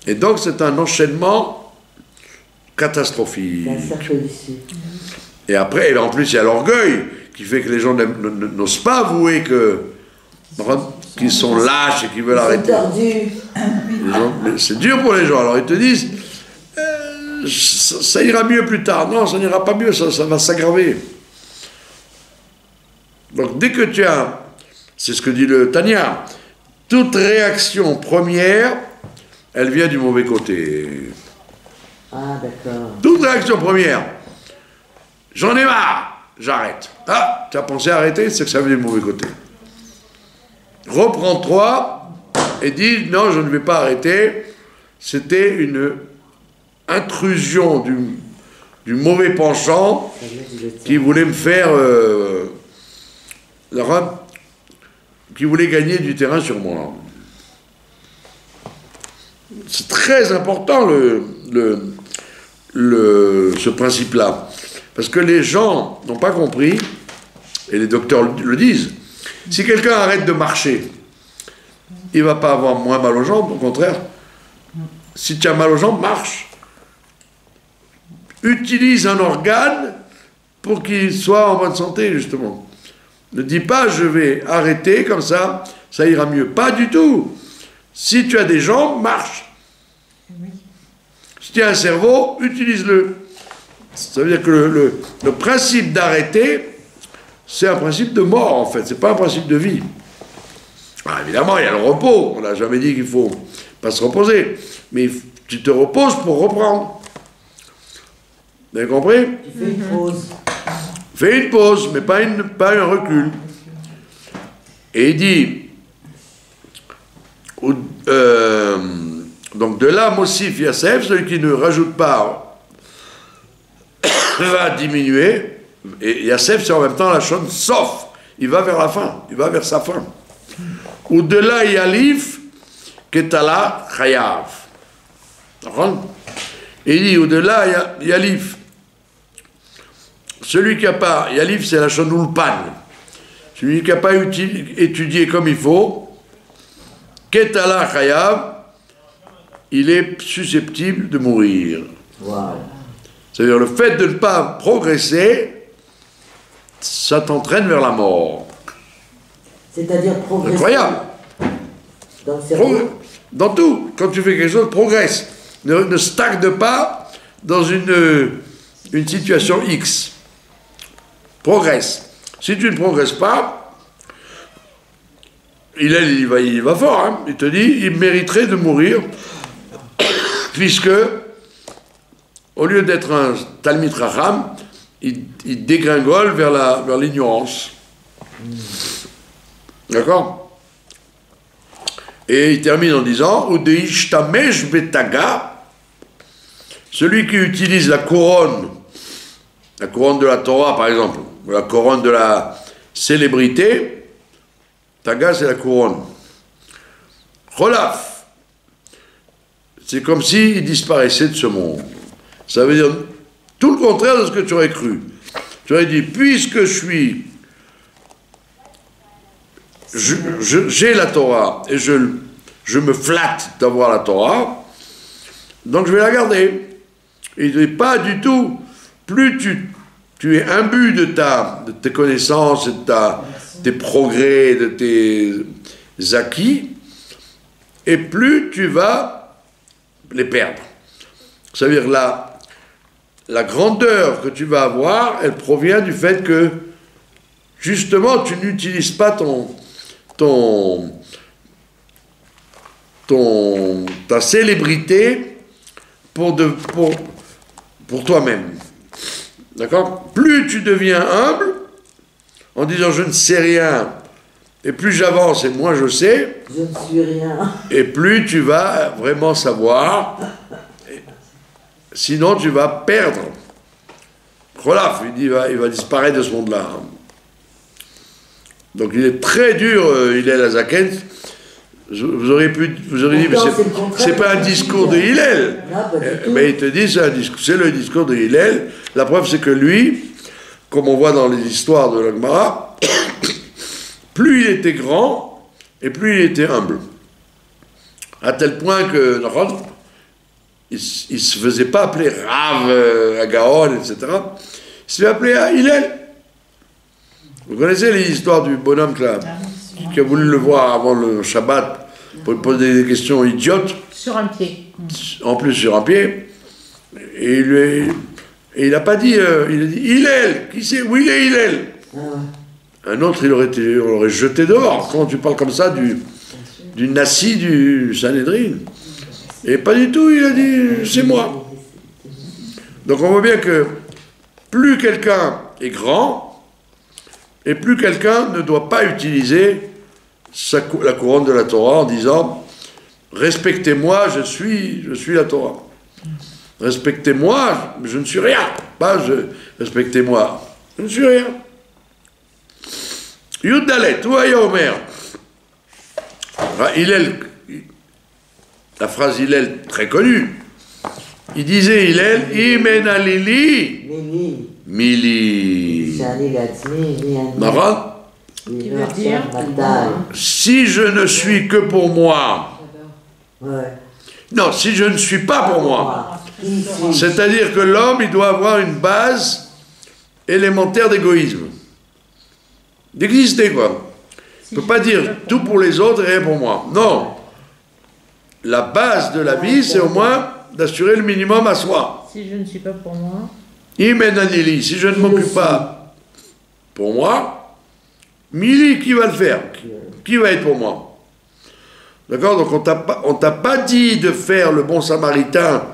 Et donc c'est un enchaînement catastrophique. Et après, en plus, il y a l'orgueil qui fait que les gens n'osent pas avouer qu'ils sont lâches et qu'ils veulent arrêter. C'est dur pour les gens. Alors ils te disent, ça ira mieux plus tard. Non, ça n'ira pas mieux, ça va s'aggraver. Donc dès que tu as, c'est ce que dit le Tanya, toute réaction première, elle vient du mauvais côté. Ah, d'accord. Toute réaction première, j'en ai marre, j'arrête. Ah, tu as pensé à arrêter, c'est que ça vient du mauvais côté. Reprends-toi et dis, non, je ne vais pas arrêter. C'était une intrusion du mauvais penchant qui voulait me faire... qui voulait gagner du terrain sur moi. C'est très important ce principe-là. Parce que les gens n'ont pas compris, et les docteurs le disent, si quelqu'un arrête de marcher, il ne va pas avoir moins mal aux jambes, au contraire. Si tu as mal aux jambes, marche. Utilise un organe pour qu'il soit en bonne santé, justement. Ne dis pas, je vais arrêter, comme ça ira mieux. Pas du tout. Si tu as des jambes, marche. Si tu as un cerveau, utilise-le. Ça veut dire que le principe d'arrêter, c'est un principe de mort, en fait. C'est pas un principe de vie. Alors, évidemment, il y a le repos. On n'a jamais dit qu'il ne faut pas se reposer. Mais tu te reposes pour reprendre. Vous avez compris? Tu fais une pause. Fais une pause, mais pas un recul. Et il dit, donc de là, Mossif Yassef, celui qui ne rajoute pas, va diminuer. Et Yassef, c'est en même temps la chose, sauf, il va vers la fin, il va vers sa fin. Ou de là, Yalif, Ketala, Chayav. Et il dit, ou de là, Yalif. Celui qui n'a pas, Yalif c'est la Shonulpan, celui qui n'a pas étudié comme il faut, Ketala Chayav, il est susceptible de mourir. Wow. C'est-à-dire le fait de ne pas progresser, ça t'entraîne vers la mort. C'est-à-dire progresser. Incroyable. Dans le cerveau. Dans tout. Quand tu fais quelque chose, progresse. Ne stagne pas dans une situation X. Progresse. Si tu ne progresses pas, il va fort. Hein. Il te dit, il mériterait de mourir, puisque, au lieu d'être un Talmid Racham, il dégringole vers l'ignorance. D'accord? Et il termine en disant, Udeishtamesh betaga, celui qui utilise la couronne de la Torah, par exemple, la couronne de la célébrité, Taga, c'est la couronne. Cholaf, c'est comme s'il disparaissait de ce monde. Ça veut dire tout le contraire de ce que tu aurais cru. Tu aurais dit, puisque j'ai la Torah et je me flatte d'avoir la Torah, donc je vais la garder. Et il ne dit pas du tout, plus tu es imbu de tes connaissances, tes progrès, de tes acquis, et plus tu vas les perdre. Ça veut dire la grandeur que tu vas avoir, elle provient du fait que, justement, tu n'utilises pas ta célébrité pour toi-même. D'accord? Plus tu deviens humble, en disant je ne sais rien, et plus j'avance et moins je sais, Je ne suis rien. et plus tu vas vraiment savoir, sinon tu vas perdre. Olaf, il va disparaître de ce monde-là. Donc il est très dur, Hillel Azaken. Vous aurez dit, mais c'est pas un discours de Hillel. Mais il te dit, c'est le discours de Hillel. La preuve, c'est que lui, comme on voit dans les histoires de la Gemara, plus il était grand, et plus il était humble. À tel point que, il ne se faisait pas appeler Rav, Agaon, etc. Il se fait appeler Hillel. Vous connaissez les histoires du bonhomme là, qui a voulu le voir avant le Shabbat pour lui poser des questions idiotes. Sur un pied. En plus sur un pied. Et il n'a pas dit, il a dit Hillel, qui c'est? Oui, il est Hillel. Un autre, on l'aurait jeté dehors. Quand tu parles comme ça du Nassi du Sanhédrin. Et pas du tout, il a dit c'est moi. Donc on voit bien que plus quelqu'un est grand, et plus quelqu'un ne doit pas utiliser la couronne de la Torah en disant « Respectez-moi, je suis la Torah. Respectez-moi, je ne suis rien. Pas respectez-moi, je ne suis rien. » Yud Dalet, ou Omer. Hillel, la phrase Hillel très connue. Il disait Hillel, Imen alili. Mili. Marad. Qui veut dire si je ne suis que pour moi. Non, si je ne suis pas pour moi. C'est-à-dire que l'homme, il doit avoir une base élémentaire d'égoïsme. D'exister, quoi. Il ne peut pas dire tout pour les autres et rien pour moi. Non. La base de la vie, c'est au moins d'assurer le minimum à soi. Si je ne suis pas pour moi. Imenanili, si je ne m'occupe pas pour moi, Mili, qui va le faire? Qui va être pour moi? D'accord? Donc on t'a pas dit de faire le bon samaritain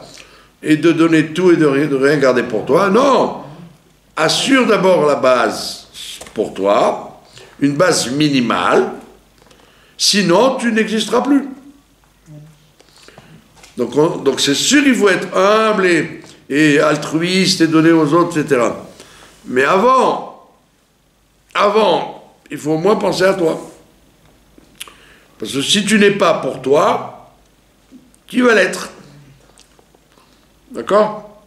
et de donner tout et de rien garder pour toi. Non! Assure d'abord la base pour toi, une base minimale, sinon tu n'existeras plus. Donc c'est sûr qu'il faut être humble et altruiste et donner aux autres, etc. Mais avant, il faut au moins penser à toi. Parce que si tu n'es pas pour toi, qui va l'être? D'accord?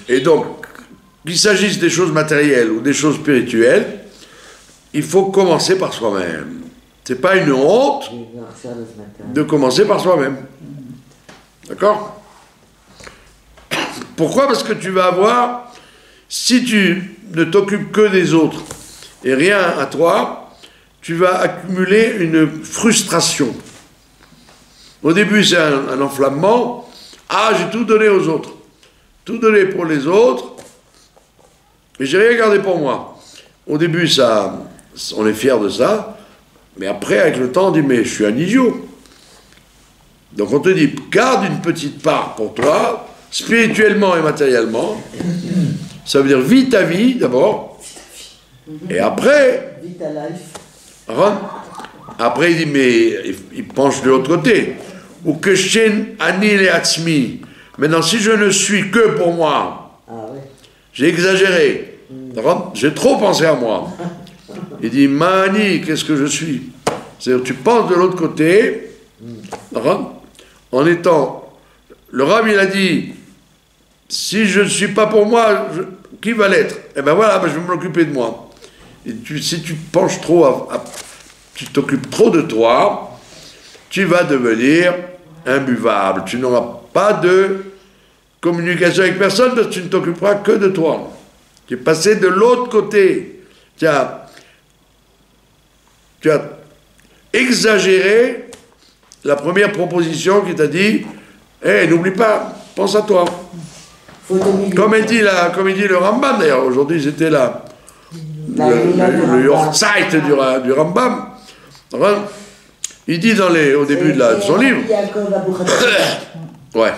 Et donc, qu'il s'agisse des choses matérielles ou des choses spirituelles, il faut commencer par soi-même. C'est pas une honte de commencer par soi-même. D'accord? Pourquoi? Parce que tu vas avoir, si tu ne t'occupes que des autres et rien à toi, tu vas accumuler une frustration. Au début, c'est un enflammement. Ah, j'ai tout donné aux autres. Tout donné pour les autres, et j'ai rien gardé pour moi. Au début, on est fier de ça, mais après, avec le temps, on dit, mais je suis un idiot. Donc on te dit, garde une petite part pour toi, spirituellement et matériellement. Ça veut dire, vis ta vie, d'abord, et après... Vis ta life. Après, il dit, mais il penche de l'autre côté. Ou que shen ani le atzmi. Maintenant, si je ne suis que pour moi, j'ai exagéré. J'ai trop pensé à moi. Il dit, mani, qu'est-ce que je suis? C'est-à-dire, tu penses de l'autre côté, en étant... Le Rav, il a dit, si je ne suis pas pour moi, qui va l'être? Eh bien voilà, je vais m'occuper de moi. Et si tu penches trop tu t'occupes trop de toi, tu vas devenir imbuvable. Tu n'auras pas de communication avec personne parce que tu ne t'occuperas que de toi. Tu es passé de l'autre côté. Tu as exagéré la première proposition qui t'a dit hey, n'oublie pas, pense à toi. Comme il dit le Ramban d'ailleurs, aujourd'hui c'était le Yortzeit du Rambam. Il dit au début de son livre, ouais,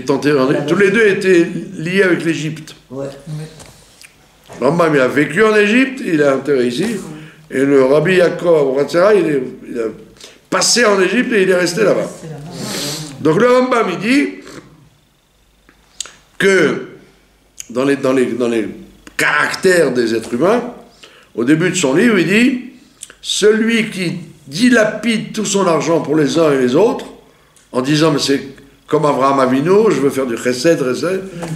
tous les deux étaient liés avec l'Égypte. Ouais. Rambam, il a vécu en Égypte, il est enterré ici, et le Rabbi Yaakov Ratzera, il a passé en Égypte et il est resté là-bas. Donc le Rambam, il dit que dans les caractères des êtres humains, au début de son livre, il dit « Celui qui dilapide tout son argent pour les uns et les autres, en disant « mais c'est comme Abraham Avinu, je veux faire du chesed,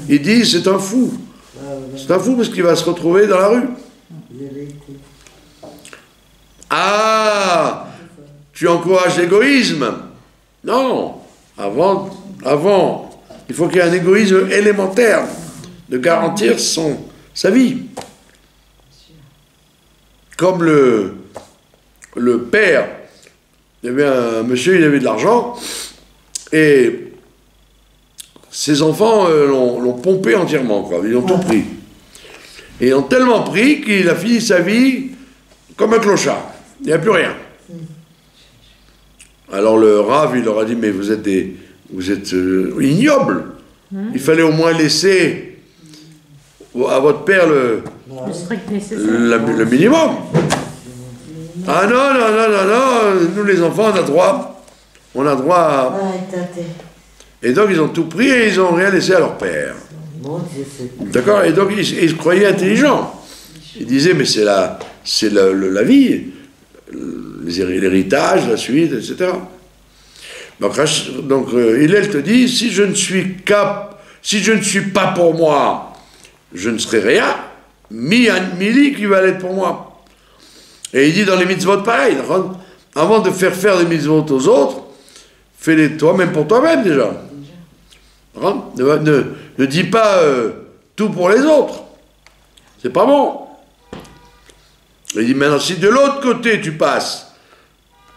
il dit « c'est un fou ». C'est un fou parce qu'il va se retrouver dans la rue. Ah, tu encourages l'égoïsme? Non, avant, il faut qu'il y ait un égoïsme élémentaire de garantir sa vie. Comme le père, il y avait un monsieur, il avait de l'argent, et ses enfants l'ont pompé entièrement, quoi. Ils ont tout pris. Et ils ont tellement pris qu'il a fini sa vie comme un clochard. Il n'y a plus rien. Alors le Rav, il leur a dit, mais vous êtes ignobles. Il fallait au moins laisser à votre père le minimum. Ah non, nous les enfants, on a droit à... Et donc ils ont tout pris et ils n'ont rien laissé à leur père. D'accord? Et donc ils se croyaient intelligents. Ils disaient, mais c'est la vie, l'héritage, la suite, etc. Donc Hillel te dit, si je ne suis pas pour moi, je ne serai rien, mili qui va l'être pour moi. Et il dit dans les mitzvot pareil, avant de faire des mitzvot aux autres, fais-les toi-même pour toi-même déjà. Ne dis pas tout pour les autres. C'est pas bon. Il dit maintenant, si de l'autre côté tu passes,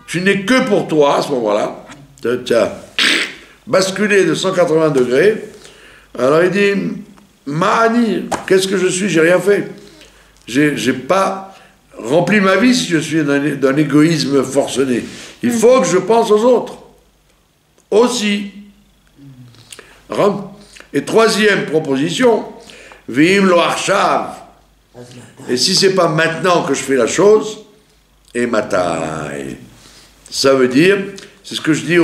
tu n'es que pour toi à ce moment-là, tu as basculé de 180 degrés, alors il dit, Mahani, qu'est-ce que je suis? J'ai rien fait. J'ai pas rempli ma vie si je suis d'un égoïsme forcené. Il faut que je pense aux autres. Aussi. Et troisième proposition, Vim lo achshav. Et si c'est pas maintenant que je fais la chose, et matai. Ça veut dire, c'est ce que je dis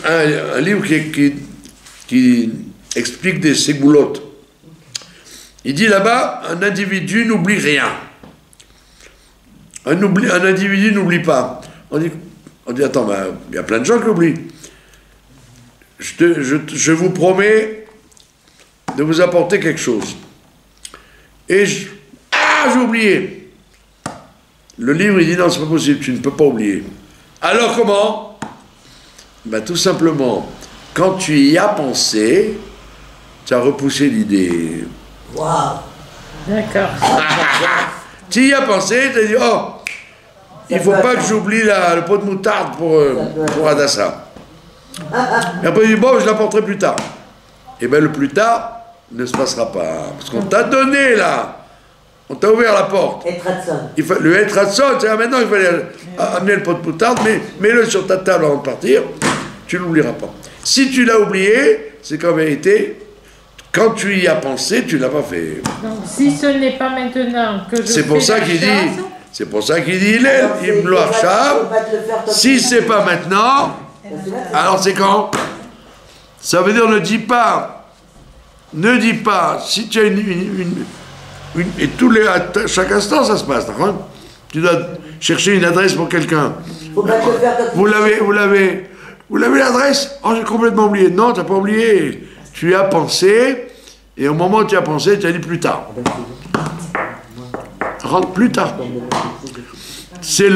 un livre qui explique des ségoulottes. Il dit là-bas, un individu n'oublie rien. Un individu n'oublie pas. On dit attends, il y a plein de gens qui oublient. Je vous promets de vous apporter quelque chose. Et j'ai oublié. Le livre, il dit non, c'est pas possible, tu ne peux pas oublier. Alors comment? Tout simplement, quand tu y as pensé, tu as repoussé l'idée. Waouh! D'accord. Tu y as pensé, tu as dit, oh, il ne faut pas que j'oublie le pot de moutarde pour Adassa. Et après, il dit, bon, je l'apporterai plus tard. Et bien, le plus tard ne se passera pas. Parce qu'on t'a donné, là. On t'a ouvert la porte. Le Etratson, c'est maintenant il fallait amener le pot de moutarde, mais mets-le sur ta table avant de partir, tu ne l'oublieras pas. Si tu l'as oublié, c'est qu'en vérité, quand tu y as pensé, tu ne l'as pas fait. Donc, si ce n'est pas maintenant que je c'est pour ça qu'il dit, c'est pour ça qu'il dit, il me si c'est pas maintenant, alors c'est quand? Ça veut dire ne dis pas, si tu as et à chaque instant ça se passe, d'accord? Tu dois chercher une adresse pour quelqu'un. Vous l'avez l'adresse? Oh, j'ai complètement oublié. Non, tu n'as pas oublié. Tu as pensé, et au moment où tu as pensé, tu as dit plus tard. Rentre plus tard. C'est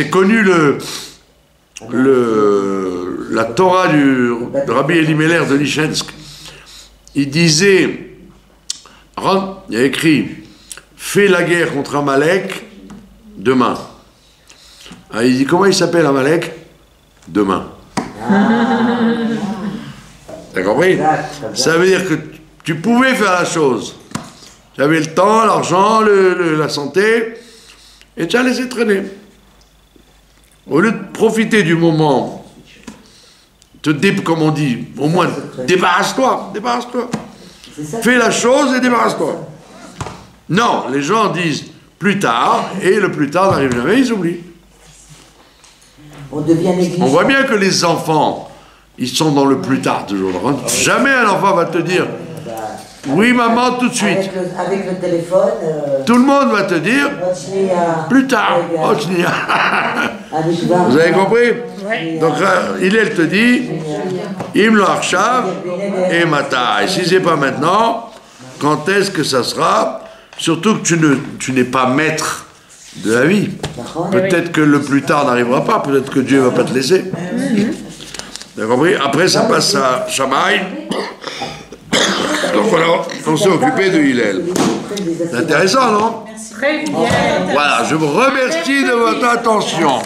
connu la Torah du Rabbi Elimelech de Lichensk. Il disait, il a écrit, fais la guerre contre Amalek demain. Alors, il dit, comment il s'appelle Amalek? Demain. T'as compris? Ça veut dire que tu pouvais faire la chose. Tu avais le temps, l'argent, la santé, et tu as laissé traîner. Au lieu de profiter du moment, comme on dit, au moins, débarrasse-toi. Fais la chose et débarrasse-toi. Non, les gens disent plus tard, et le plus tard n'arrive jamais, ils oublient. On voit bien que les enfants, ils sont dans le plus tard toujours. Jamais un enfant va te dire oui maman tout de suite. Avec le téléphone. Tout le monde va te dire plus tard. Vous avez compris? Donc Hillel te dit Im lo achshav et mata. Et si c'est pas maintenant, quand est-ce que ça sera? Surtout que tu n'es pas maître de la vie. Peut-être que le plus tard n'arrivera pas, peut-être que Dieu ne va pas te laisser. Vous avez compris? Après, ça passe à Shammai. Donc voilà, on s'est occupé de Hillel. C'est intéressant, non? Très bien. Voilà, je vous remercie de votre attention.